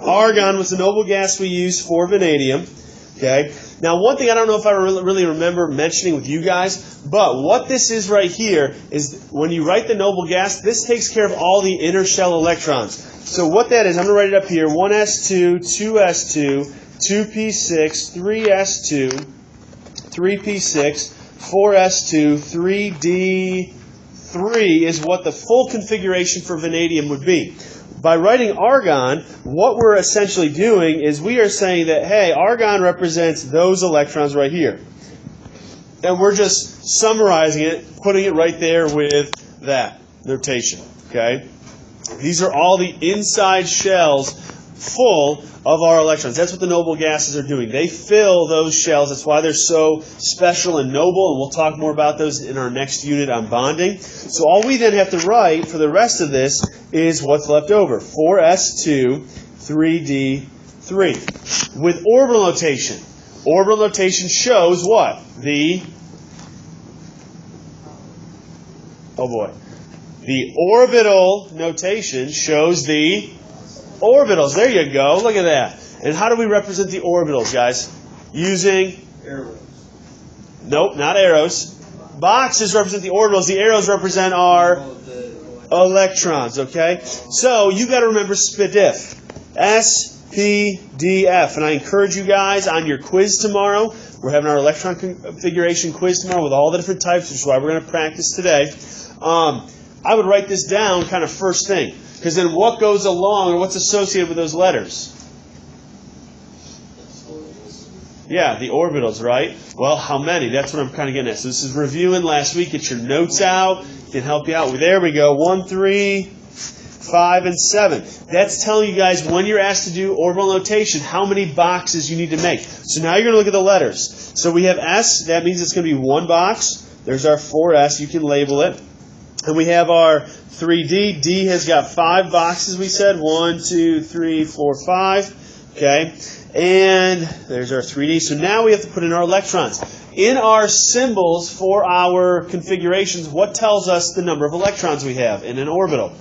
Argon was the noble gas we use for vanadium. Okay. Now, one thing I don't know if I really remember mentioning with you guys, but what this is right here is when you write the noble gas, this takes care of all the inner shell electrons. So what that is, I'm going to write it up here: 1s2, 2s2, 2p6, 3s2, 3p6, 4s2, 3d3 is what the full configuration for vanadium would be. By writing argon, what we're essentially doing is we are saying that, hey, argon represents those electrons right here. And we're just summarizing it, putting it right there with that notation. Okay? These are all the inside shells full of our electrons. That's what the noble gases are doing. They fill those shells. That's why they're so special and noble, and we'll talk more about those in our next unit on bonding. So all we then have to write for the rest of this is what's left over. 4s2, 3d3. With orbital notation. Orbital notation shows what? The orbital notation shows the orbitals. There you go. Look at that. And how do we represent the orbitals, guys? Using arrows. Nope, not arrows. Boxes represent the orbitals. The arrows represent our electrons, okay? So you got to remember SPDIF. SPDF. And I encourage you guys on your quiz tomorrow. We're having our electron configuration quiz tomorrow with all the different types, which is why we're going to practice today. I would write this down kind of first thing. Because then what goes along, or what's associated with those letters? Yeah, the orbitals, right? Well, how many? That's what I'm kind of getting at. So this is reviewing last week. Get your notes out. It can help you out. There we go. 1, 3, 5, and 7. That's telling you guys when you're asked to do orbital notation, how many boxes you need to make. So now you're going to look at the letters. So we have S. That means it's going to be one box. There's our 4S. You can label it. And we have our 3D. D has got 5 boxes, we said. 1, 2, 3, 4, 5. Okay. And there's our 3D. So now we have to put in our electrons. In our symbols for our configurations, what tells us the number of electrons we have in an orbital?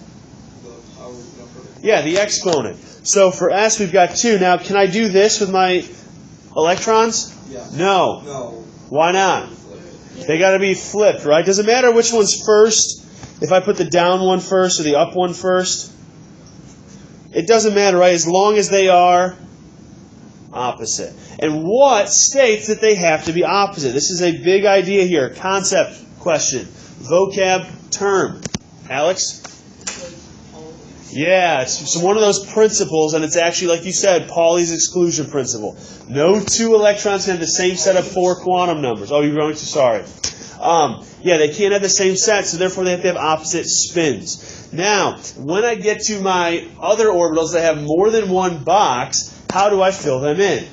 Yeah, the exponent. So for S, we've got 2. Now, can I do this with my electrons? Yeah. No. No. Why not? They got to be flipped, right? Doesn't matter which one's first. If I put the down one first or the up one first, it doesn't matter, right? As long as they are opposite. And what states that they have to be opposite? This is a big idea here. Concept question. Vocab term. Alex? Yeah, it's one of those principles, and it's actually, like you said, Pauli's exclusion principle. No 2 electrons can have the same set of 4 quantum numbers. Oh, you're going to? Sorry. Yeah, they can't have the same set, so therefore they have to have opposite spins. Now, when I get to my other orbitals that have more than one box, how do I fill them in?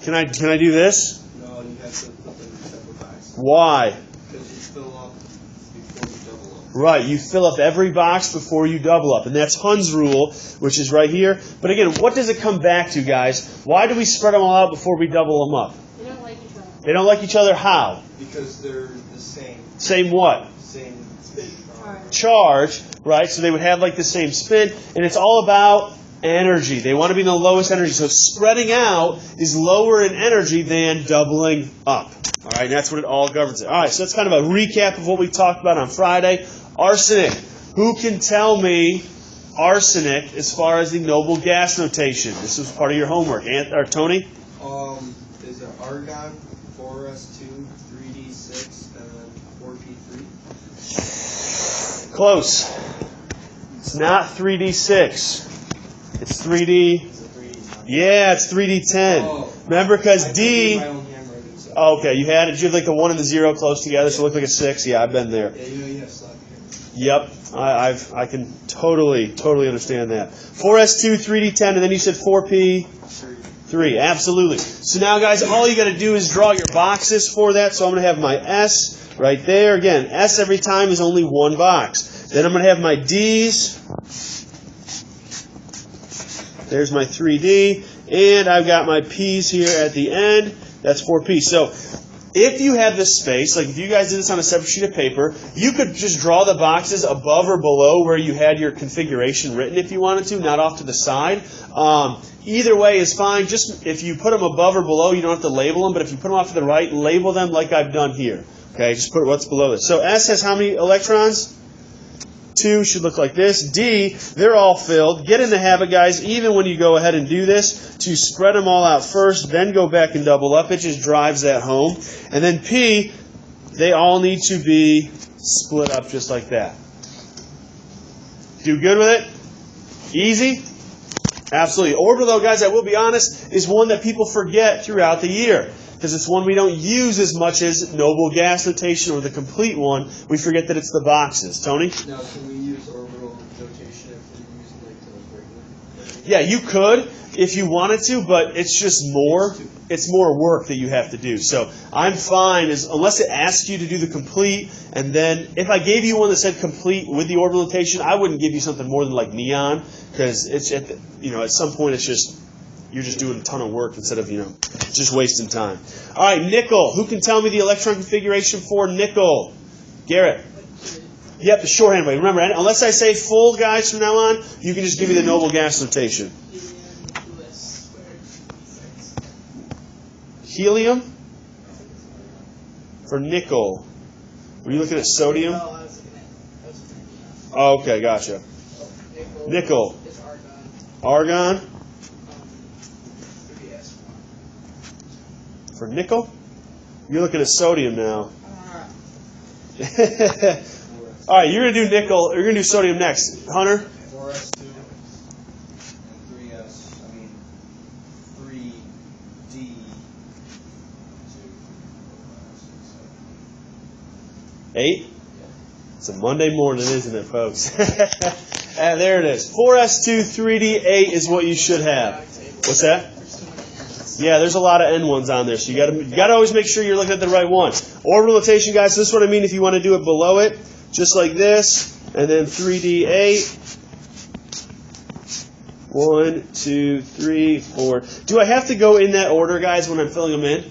Can I do this? No, you have to put them in separate boxes. Why? Because you fill up before you double up. Right, you fill up every box before you double up. And that's Hund's rule, which is right here. But again, what does it come back to, guys? Why do we spread them all out before we double them up? They don't like each other. They don't like each other how? Because they're the same. Same what? Same Charge, right? So they would have like the same spin. And it's all about energy. They want to be in the lowest energy. So spreading out is lower in energy than doubling up. All right, and that's what it all governs. All right, so that's kind of a recap of what we talked about on Friday. Arsenic. Who can tell me arsenic as far as the noble gas notation? This was part of your homework. Tony? Is it argon, 4s2, 3d6, and then 4p3? Close. It's not 3d6. It's 3d. Yeah, it's 3d10. Oh, Remember, because D. My own handwriting, so. Oh, okay, you had it. You had like the 1 and the 0 close together, so it looked like a 6. Yeah, I've been there. Yeah, you have slap here. Yep, I can totally understand that. 4s2, 3d10, and then you said 4p3. Absolutely. So now, guys, all you got to do is draw your boxes for that. So I'm going to have my S right there. Again, S every time is only one box. Then I'm going to have my D's. There's my 3D. And I've got my P's here at the end. That's 4P. So if you have this space, like if you guys did this on a separate sheet of paper, you could just draw the boxes above or below where you had your configuration written if you wanted to, not off to the side. Either way is fine. Just if you put them above or below, you don't have to label them, but if you put them off to the right, label them like I've done here. Okay, just put what's below this. So S has how many electrons? 2 should look like this. D, they're all filled. Get in the habit, guys, even when you go ahead and do this, to spread them all out first, then go back and double up. It just drives that home. And then P, they all need to be split up just like that. Do good with it? Easy? Absolutely. Orbital, though, guys, I will be honest, is one that people forget throughout the year, because it's one we don't use as much as noble gas notation or the complete one. We forget that it's the boxes. Tony? Now, can we use orbital notation if we're using like the regular? Yeah, you could if you wanted to, but it's just more. It's more work that you have to do. So I'm fine unless it asks you to do the complete, and then if I gave you one that said complete with the orbital notation, I wouldn't give you something more than like neon, because it's at some point it's just you're just doing a ton of work instead of just wasting time. All right, nickel. Who can tell me the electron configuration for nickel? Garrett. Yep, the shorthand way. Remember, unless I say full, guys, from now on, you can just give me the noble gas notation. Helium for nickel. Were you looking at sodium? Oh, okay, gotcha. Nickel. Argon. For nickel? You're looking at sodium now. All right, you're going to do nickel. You're going to do sodium next. Hunter? 4s2 and 3s. 3d2. 8? It's a Monday morning, isn't it, folks? And there it is. 4s2, 3d8 is what you should have. What's that? Yeah, there's a lot of N ones on there, so you got to always make sure you're looking at the right one. Orbital notation, guys, so this is what I mean if you want to do it below it, just like this, and then 3d8. 1, 2, 3, 4. Do I have to go in that order, guys, when I'm filling them in?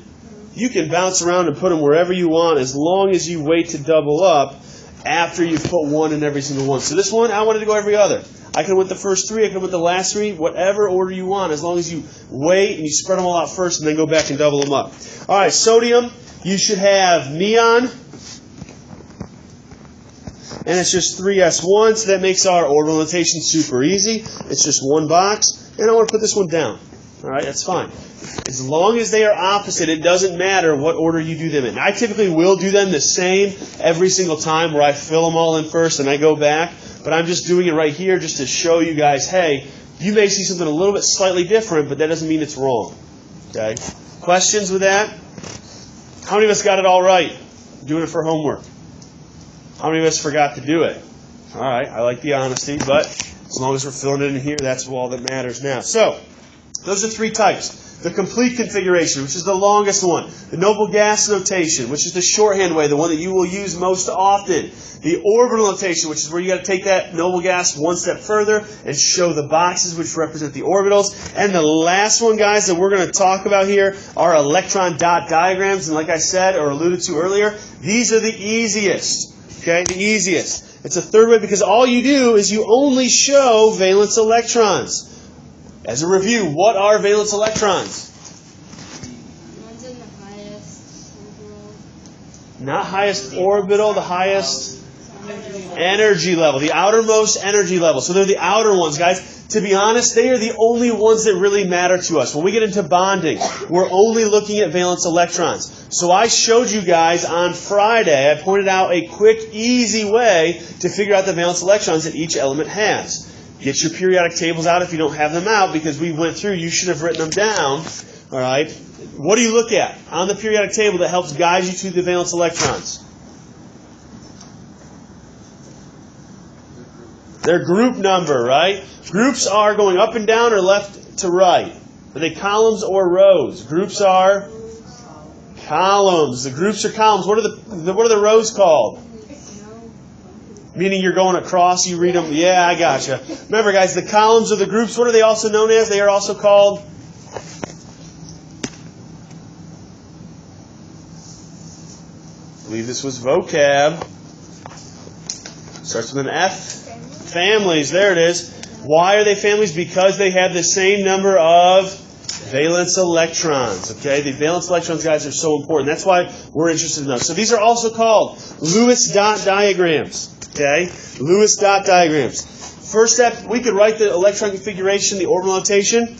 You can bounce around and put them wherever you want as long as you wait to double up after you've put one in every single one. So this one, I wanted to go every other. I could have went the first 3, I could have went the last 3, whatever order you want, as long as you wait and you spread them all out first and then go back and double them up. All right, sodium, you should have neon, and it's just 3s1, so that makes our orbital notation super easy. It's just one box, and I want to put this one down. All right, that's fine. As long as they are opposite, it doesn't matter what order you do them in. I typically will do them the same every single time, where I fill them all in first and I go back. But I'm just doing it right here just to show you guys, hey, you may see something a little bit slightly different, but that doesn't mean it's wrong. Okay? Questions with that? How many of us got it all right? Doing it for homework. How many of us forgot to do it? All right, I like the honesty, but as long as we're filling it in here, that's all that matters now. So, those are 3 types. The complete configuration, which is the longest one. The noble gas notation, which is the shorthand way, the one that you will use most often. The orbital notation, which is where you got to take that noble gas one step further and show the boxes which represent the orbitals. And the last one, guys, that we're going to talk about here are electron dot diagrams. And like I said or alluded to earlier, these are the easiest. Okay, the easiest. It's a third way because all you do is you only show valence electrons. As a review, what are valence electrons? One's in the highest orbital. Not highest orbital, the highest energy level, the outermost energy level. So they're the outer ones, guys. To be honest, they are the only ones that really matter to us. When we get into bonding, we're only looking at valence electrons. So I showed you guys on Friday, I pointed out a quick, easy way to figure out the valence electrons that each element has. Get your periodic tables out if you don't have them out, because we went through, you should have written them down. All right. What do you look at on the periodic table that helps guide you to the valence electrons? Their group number, right? Groups are going up and down or left to right. Are they columns or rows? Groups are columns. The groups are columns. What are the rows called? Meaning you're going across, you read them. Yeah, I gotcha. Remember, guys, the columns are the groups. What are they also known as? They are also called believe this was vocab. Starts with an F. Families, there it is. Why are they families? Because they have the same number of valence electrons. Okay, the valence electrons, guys, are so important. That's why we're interested in those. So these are also called Lewis dot diagrams. Okay, Lewis dot diagrams. First step, we could write the electron configuration, the orbital notation.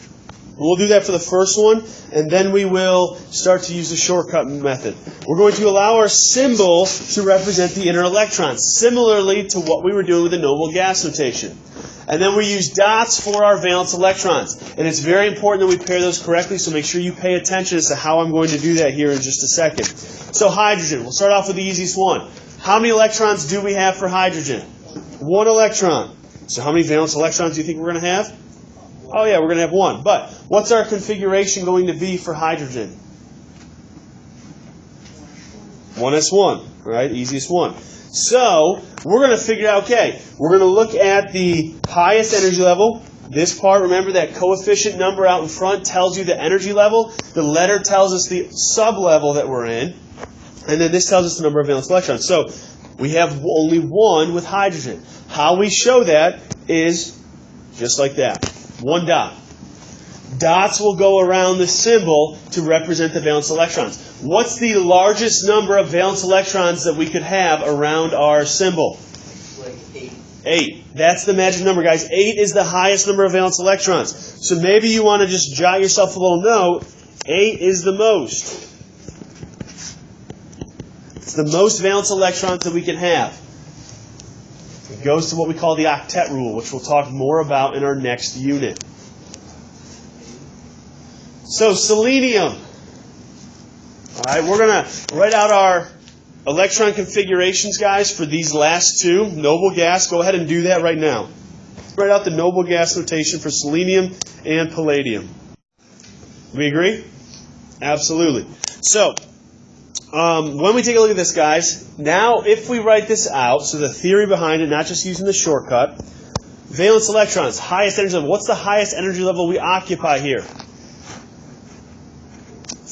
We'll do that for the first one, and then we will start to use the shortcut method. We're going to allow our symbol to represent the inner electrons, similarly to what we were doing with the noble gas notation. And then we use dots for our valence electrons. And it's very important that we pair those correctly, so make sure you pay attention as to how I'm going to do that here in just a second. So hydrogen, we'll start off with the easiest one. How many electrons do we have for hydrogen? 1 electron. So how many valence electrons do you think we're going to have? Oh yeah, we're going to have 1. But what's our configuration going to be for hydrogen? 1s1, right? Easiest one. So we're going to figure out, okay, we're going to look at the highest energy level. This part, remember that coefficient number out in front tells you the energy level. The letter tells us the sub-level that we're in. And then this tells us the number of valence electrons. So we have only 1 with hydrogen. How we show that is just like that. 1 dot. Dots will go around the symbol to represent the valence electrons. What's the largest number of valence electrons that we could have around our symbol? Like 8. 8. That's the magic number, guys. 8 is the highest number of valence electrons. So maybe you want to just jot yourself a little note. 8 is the most. It's the most valence electrons that we can have. It goes to what we call the octet rule, which we'll talk more about in our next unit. So selenium. All right, we're going to write out our electron configurations, guys, for these last two. Noble gas, go ahead and do that right now. Write out the noble gas notation for selenium and palladium. We agree? Absolutely. So, when we take a look at this, guys, now if we write this out, so the theory behind it, not just using the shortcut, valence electrons, highest energy level. What's the highest energy level we occupy here?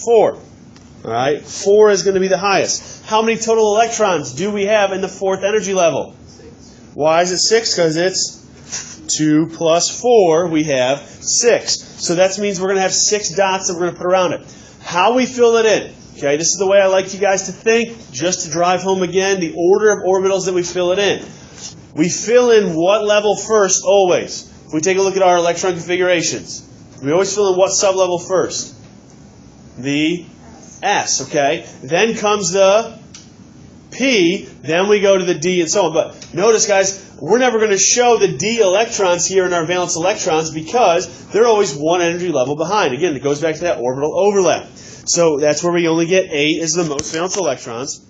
4. All right, 4 is going to be the highest. How many total electrons do we have in the 4th energy level? 6. Why is it 6? Because it's 2 plus 4, we have 6. So that means we're going to have 6 dots that we're going to put around it. How we fill it in. Okay, this is the way I like you guys to think, just to drive home again, the order of orbitals that we fill it in. We fill in what level first, always? If we take a look at our electron configurations, we always fill in what sublevel first? The S, okay? Then comes the P, then we go to the D and so on. But notice, guys, we're never going to show the D electrons here in our valence electrons because they're always 1 energy level behind. Again, it goes back to that orbital overlap. So that's where we only get 8 is the most valence electrons.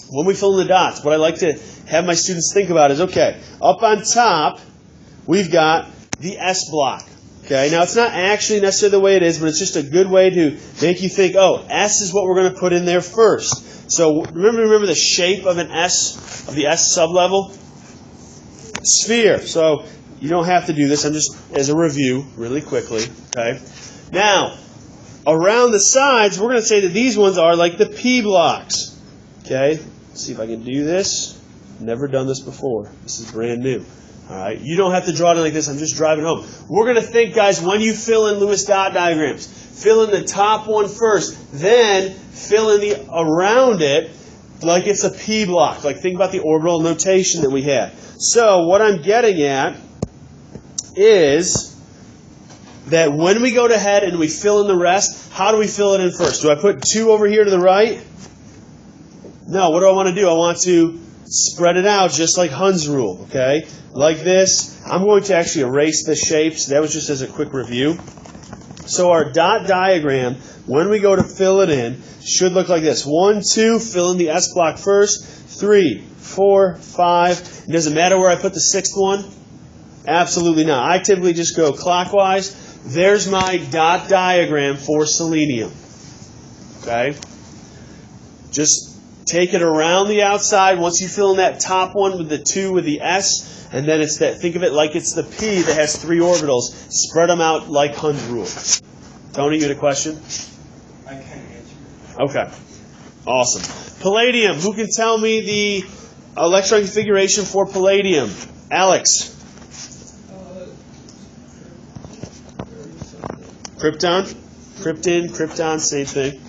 When we fill in the dots, what I like to have my students think about is, okay, up on top, we've got the S block. Okay, now it's not actually necessarily the way it is, but it's just a good way to make you think, oh, S is what we're going to put in there first. So remember the shape of an S, of the S sublevel? Sphere. So you don't have to do this. I'm just, as a review, really quickly. Okay. Now, around the sides, we're going to say that these ones are like the P blocks. Okay, let's see if I can do this. Never done this before. This is brand new. All right, you don't have to draw it like this. I'm just driving home. We're going to think, guys, when you fill in Lewis dot diagrams, fill in the top one first, then fill in the around it like it's a P block. Like think about the orbital notation that we had. So what I'm getting at is that when we go ahead and we fill in the rest, how do we fill it in first? Do I put 2 over here to the right? No, what do I want to do? I want to spread it out just like Hund's rule, okay? Like this. I'm going to actually erase the shapes. That was just as a quick review. So our dot diagram, when we go to fill it in, should look like this. 1, 2, fill in the S block first. 3, 4, 5. It doesn't matter where I put the 6th one. Absolutely not. I typically just go clockwise. There's my dot diagram for selenium. Okay? Just take it around the outside. Once you fill in that top one with the 2 with the S, and then it's that, think of it like it's the P that has 3 orbitals. Spread them out like Hund's rule. Tony, you had a question? I can't answer. Okay. Awesome. Palladium. Who can tell me the electron configuration for palladium? Alex. Krypton. Krypton, krypton, same thing.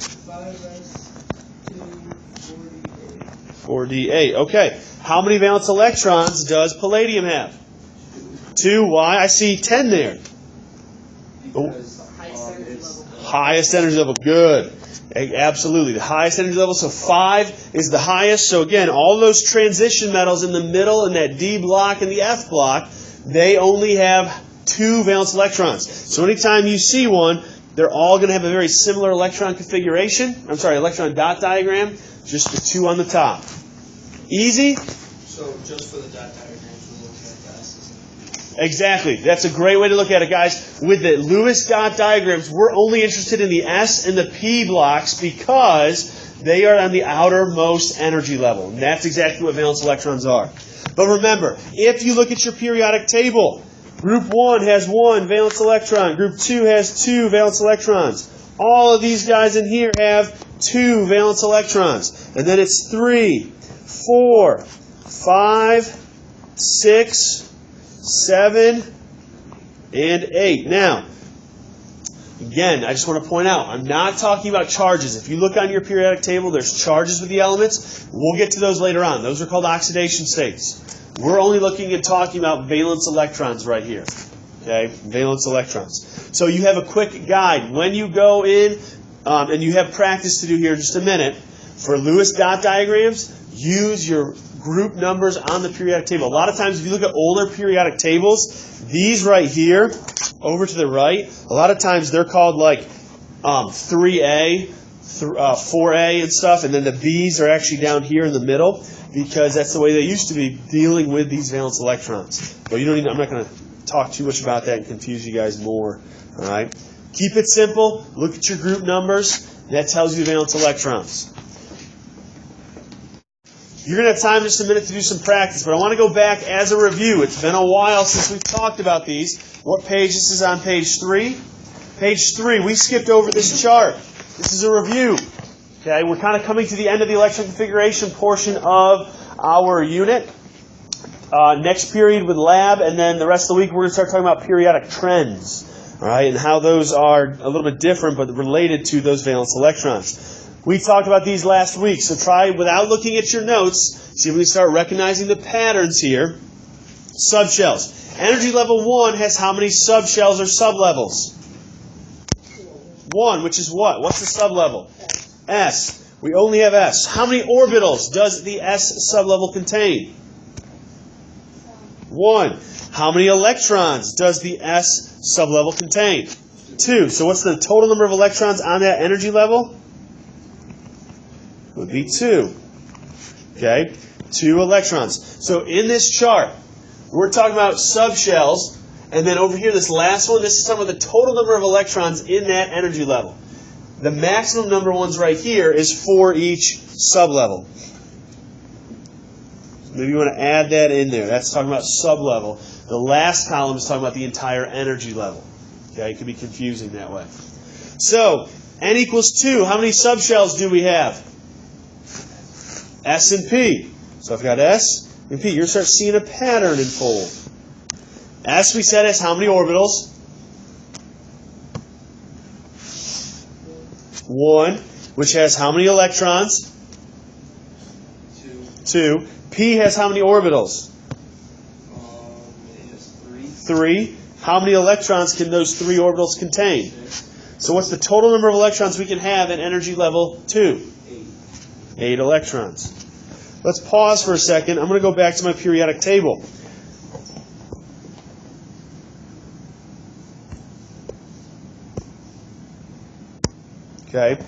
4d8. Okay. How many valence electrons does palladium have? 2. Why? I see 10 there. Because Highest energy level. Good. Absolutely. The highest energy level. So 5 is the highest. So again, all those transition metals in the middle in that D block and the F block, they only have 2 valence electrons. So anytime you see one, they're all going to have a very similar electron configuration. I'm sorry, electron dot diagram. Just the 2 on the top. Easy? so just for the dot diagrams, we're looking at the S's. Exactly. That's a great way to look at it, guys. With the Lewis dot diagrams, we're only interested in the S and the P blocks because they are on the outermost energy level. And that's exactly what valence electrons are. But remember, if you look at your periodic table, group 1 has 1 valence electron. Group 2 has 2 valence electrons. All of these guys in here have 2 valence electrons. And then it's 3, 4, 5, 6, 7, and 8. Now, again, I just want to point out, I'm not talking about charges. If you look on your periodic table, there's charges with the elements. We'll get to those later on. Those are called oxidation states. We're only looking at talking about valence electrons right here. Okay, valence electrons. So you have a quick guide. When you go in, and you have practice to do here in just a minute, for Lewis dot diagrams, use your group numbers on the periodic table. A lot of times, if you look at older periodic tables, these right here, over to the right, a lot of times they're called like 3A, 4A and stuff, and then the B's are actually down here in the middle because that's the way they used to be dealing with these valence electrons. But you don't need, I'm not going to talk too much about that and confuse you guys more. All right? Keep it simple. Look at your group numbers. That tells you the valence electrons. You're going to have time in just a minute to do some practice, but I want to go back as a review. It's been a while since we've talked about these. What page? This is on page 3. Page 3, we skipped over this chart. This is a review. Okay, we're kind of coming to the end of the electron configuration portion of our unit. Next period with lab, and then the rest of the week we're going to start talking about periodic trends. All right, and how those are a little bit different but related to those valence electrons. We talked about these last week, so try, without looking at your notes, see if we can start recognizing the patterns here. Subshells. Energy level 1 has how many subshells or sublevels? 1, which is what? What's the sublevel? S. We only have S. How many orbitals does the S sublevel contain? 1. How many electrons does the S sublevel contain? 2. So what's the total number of electrons on that energy level? Would be 2. Okay? 2 electrons. So in this chart, we're talking about subshells, and then over here, this last one, this is talking about the total number of electrons in that energy level. The maximum number of ones right here is for each sublevel. Maybe you want to add that in there. That's talking about sublevel. The last column is talking about the entire energy level. Okay, it can be confusing that way. So, N equals 2. How many subshells do we have? S and P. So I've got S and P. You're going to start seeing a pattern unfold. S, we said, has how many orbitals? 1, which has how many electrons? 2. P has how many orbitals? It has 3. How many electrons can those 3 orbitals contain? 6. So what's the total number of electrons we can have at energy level 2? 8 electrons. Let's pause for a second. I'm going to go back to my periodic table. Okay.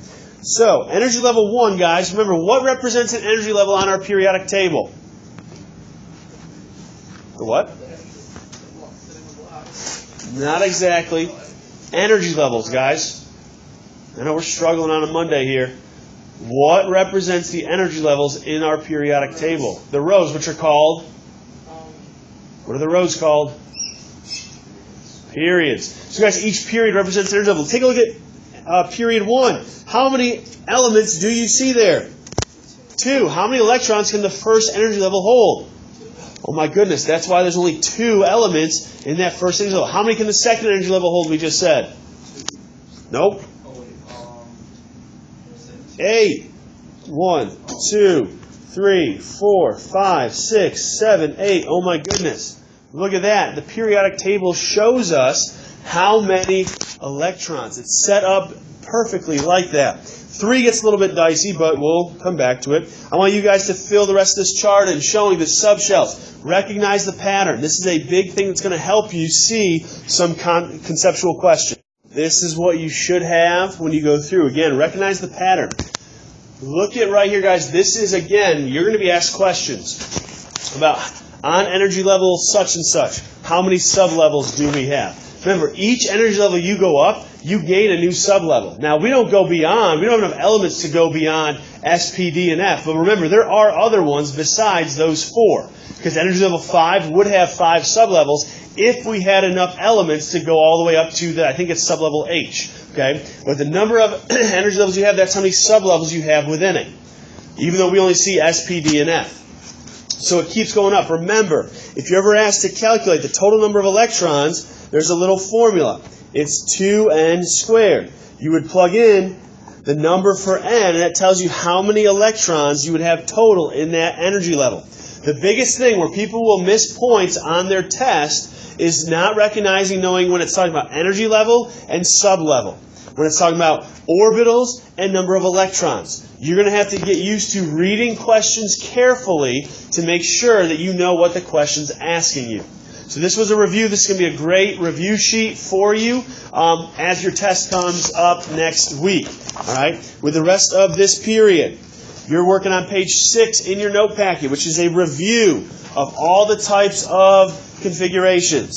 So, energy level 1, guys. Remember, what represents an energy level on our periodic table? The what? Not exactly. Energy levels, guys. I know we're struggling on a Monday here. What represents the energy levels in our periodic table? The rows, which are called? What are the rows called? Periods. So, guys, each period represents energy level. Take a look at period 1. How many elements do you see there? 2. How many electrons can the first energy level hold? Oh my goodness, that's why there's only 2 elements in that first energy level. How many can the second energy level hold, we just said? Nope. 8. 1, 2, 3, 4, 5, 6, 7, 8. Oh my goodness. Look at that. The periodic table shows us how many electrons. It's set up perfectly like that. 3 gets a little bit dicey, but we'll come back to it. I want you guys to fill the rest of this chart in showing the subshells. Recognize the pattern. This is a big thing that's going to help you see some conceptual questions. This is what you should have when you go through. Again, recognize the pattern. Look at right here, guys. This is, again, you're going to be asked questions about on energy level such and such. How many sublevels do we have? Remember, each energy level you go up, you gain a new sublevel. Now, we don't go beyond. We don't have enough elements to go beyond S, P, D, and F. But remember, there are other ones besides those 4. Because energy level 5 would have 5 sublevels if we had enough elements to go all the way up to I think it's sublevel H. Okay? But the number of energy levels you have, that's how many sublevels you have within it. Even though we only see S, P, D, and F. So it keeps going up. Remember, if you're ever asked to calculate the total number of electrons, there's a little formula. It's 2n squared. You would plug in the number for n, and that tells you how many electrons you would have total in that energy level. The biggest thing where people will miss points on their test is not recognizing, knowing when it's talking about energy level and sublevel. When it's talking about orbitals and number of electrons. You're going to have to get used to reading questions carefully to make sure that you know what the question's asking you. So this was a review. This is going to be a great review sheet for you as your test comes up next week. All right? With the rest of this period, you're working on page 6 in your note packet, which is a review of all the types of configurations.